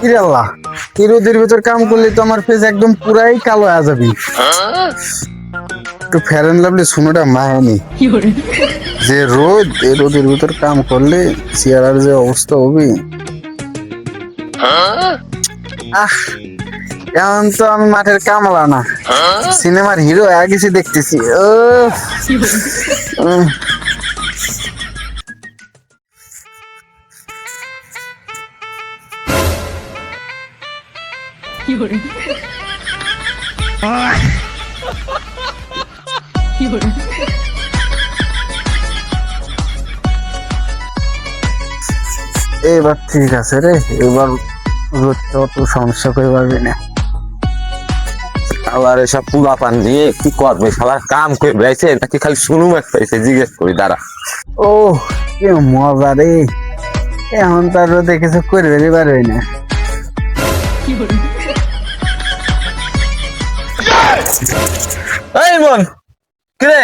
ইরে আল্লাহ, এই রোদের ভিতর কাম করলে তো আমার ফেস একদম পুরাই কালো হয়ে যাবে। একটু ফেয়ার অ্যান্ড লাভলি শুনোটা মায়নি, যে রোদ, এই রোদের ভিতর কাম করলে চেহারার যে অবস্থা হবে। আহ, এখন তো আমি মাঠের কামলা না, সিনেমার হিরো হয়ে গেছি দেখতেছি। ও এবার ঠিক আছে রে, এবার রোদটা অত সমস্যা করে পারবি না। আবার এসব পুলা পান নিয়ে কি করবে, সবার কাম করে বেড়াইছে নাকি খালি শুনু এক পাইছে, জিজ্ঞেস করি দাঁড়া। ও কি মজা রে, এখন তার রোদে কিছু করবে পারবি না। এই মন কিরে,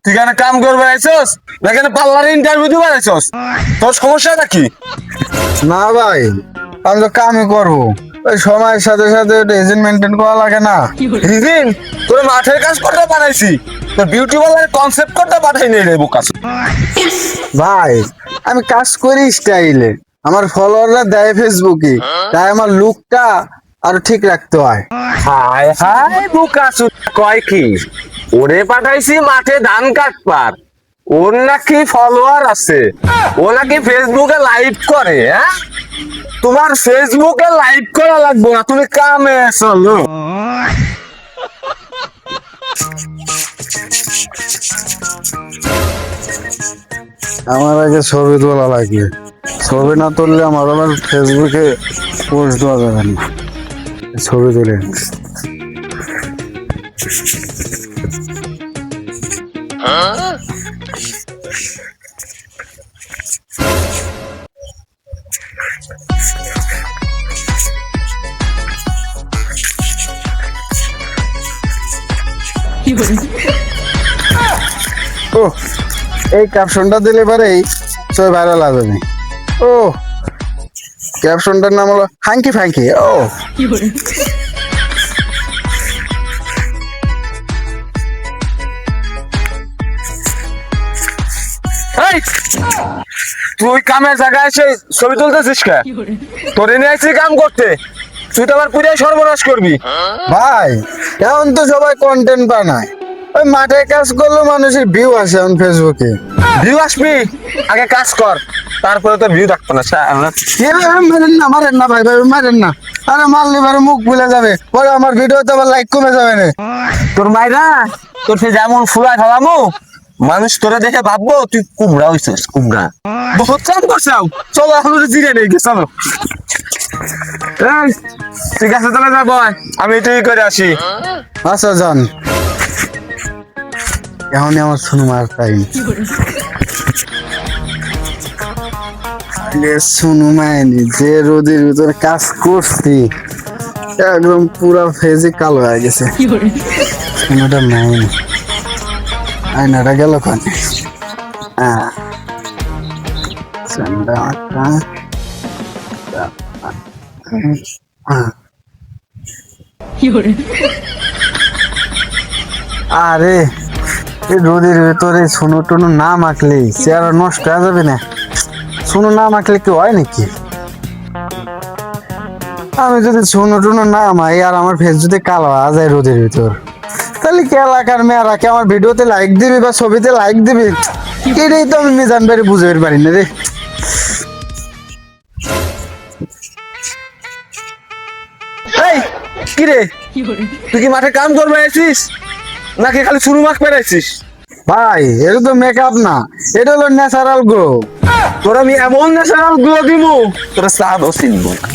তুই কেন কাম করবে আইছস না কেন পার্লারে ইন্টারভিউ দিতে আইছস? তোর সমস্যাটা কি? না ভাই, আমি তো কামই করবো, ওই সময়ের সাথে সাথে এজেন্ট মেনটেন করা লাগে না। রিদিন তোর মাঠের কাজ করতে পাঠাইছি, তোর বিউটি পার্লারের কনসেপ্ট করতে পাঠাই নেই রে বোকা। ভাই আমি কাজ করি স্টাইলে, আমার ফলোয়াররা দেয় ফেসবুকে, তাই আমার লুকটা আরো ঠিক রাখতে হয়। হায় হায় বোকা কয় কি, ওরে পাঠাইছি মাঠে ধান কাটপার, ওর নাকি ফলোয়ার আছে, ও নাকি ফেসবুকে লাইভ করে। হ্যাঁ, তোমার ফেসবুকে লাইভ করা লাগবে না, তুমি কামে চলো। আমার আগে ছবি তোলা লাগে, ছবি না তুললে আমার আবার ফেসবুকে পোস্ট দেওয়া যাবে না। ছবি তুলে ও, এই ক্যাপশনটা দিলে পরেই ছবি ভাইরাল হবে। ও, ক্যাপশনটার নাম হলো হাঙ্কি ফ্যাঙ্কি। ও এই, তুই কামের জায়গায় এসে ছবি তুলতেছিস কে? তোরে নিয়ে আসছি কাম করতে, তুই তো আবার পুরাই সর্বনাশ করবি। ভাই, এখন তো সবাই কন্টেন্ট বানায়, ওই মাঠে কাজ করলে মানুষের ভিউ আসে এখন ফেসবুকে। ভিউ আসবি, আগে কাজ কর, তারপরে তো ভিউ থাকতো না। মারেন না, মারেন না ভাই, ভাই মারেন না, আরে মারলে এবারে মুখ ভুলে যাবে, পরে আমার ভিডিওতে আবার লাইক কমে যাবে না। তোর মাইরা, তোর সে যেমন ফুলা খাওয়ামো, মানুষ তোরে দেখে ভাববো তুই কুমড়া হইছিস, কুমড়া। বহুত চাপ করছাও, চলো এখন জিরে নেই গে, চলো। এই, ঠিক আছে তাহলে যা বয়, আমি তুই করে আসি। আচ্ছা যান, এখনই আমার শুনু মার টাইম। শুনু মায়নি, যে রোদের ভিতরে কাজ করছি একদম পুরা ফেজে কালো হয়ে গেছে। শুনুটা মায়নি, আয়নাটা গেল ওখানে। হ্যাঁ, আরে এই রোদের ভেতরে শুনো টুনো না মাখলে চেহারা নষ্ট হয়ে যাবে না। শুনো না মাখলে কি হয় নাকি? আমি যদি শুনো টুনো না মাই আর আমার ফেস যদি কালো হয়ে যায় রোদের ভিতর, তাহলে কি এলাকার মেয়েরা কি আমার ভিডিওতে লাইক দিবি বা ছবিতে লাইক দিবি? এটাই তো আমি মিজান ভাই বুঝতে পারি না রে। এই কিরে, তুই কি মাঠে কাম করবে আছিস নাকি খালি শুরু মাখ পেরাইছিস? ভাই এটা তো মেকআপ না, এটা হলো ন্যাচারাল গ্লো। তোর আমি এমন ন্যাচারাল গ্লো দিব, তোরা সাদও চিনব না।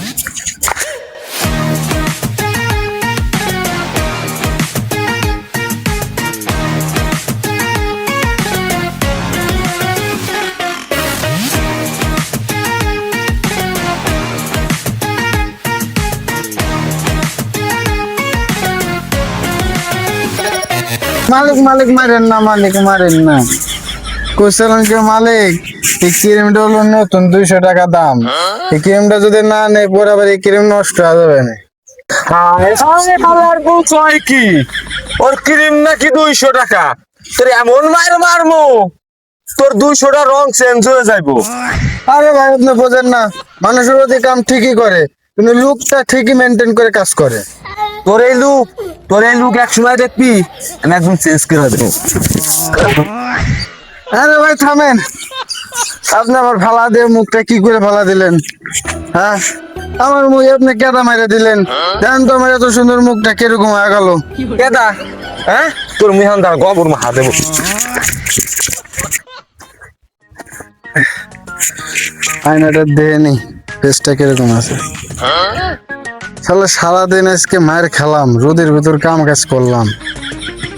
মালিক মালিক মারেন না, মালিক মারেন না। কোশ্চেন কে মালিক, এই ক্রিমটা হলো নতুন 200 টাকা দাম। এই ক্রিমটা যদি না নেই পরে আবার এই ক্রিম নষ্ট হয়ে যাবে না। কালার বউ কয় কি ওর ক্রিম নাকি 200 টাকা? তোর এমন মায়ের মারমু তোর 200টা রং চেঞ্জ হয়ে যাইবো। আরে ভাই আপনি বোঝেন না, মানুষের প্রতি কাম ঠিকই করে কিন্তু লুকটা ঠিকই মেনটেন করে কাজ করে। তোর এই লুক এক সময় দেখবি আমি একদম চেঞ্জ করে দেবো। আরে ভাই থামেন, আপনি আমার ফালা দিয়ে মুখটা কি করে ফালা দিলেন? হ্যাঁ, আমার মুখ আপনি কেটা মাইরে দিলেন। জানেন তো আমার এত সুন্দর মুখটা কিরকম হয়ে গেল। কেদা হ্যাঁ তোর মিহানদার গবর মাহা দেবো। আয়নাটা দেখে নি ফেসটা কিরকম আছে। সারাদিন আজকে মায়ের খেলাম, রোদের ভিতর কাম কাজ করলাম,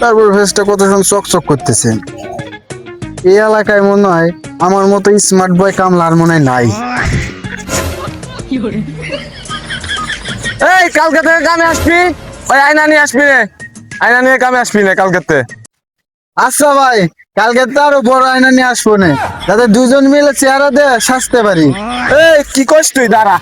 তারপর ফেসটা কত সুন্দর চকচক করতেছে। এই এলাকায় মনে হয় আমার মতো স্মার্ট বয় কামলা আর মনে হয় নাই। এই কালকে থেকে কামে আসবি, ওই আয়না নিয়ে আসবি রে, আয়না নিয়ে কামে আসবি না কালকেতে। আচ্ছা ভাই, কালকে তো আরো বড় আয়না নিয়ে আসবো না, যাতে দুজন মিলে চেহারা দিয়ে সাজতে পারি। এই কি কইস তুই, দাঁড়া।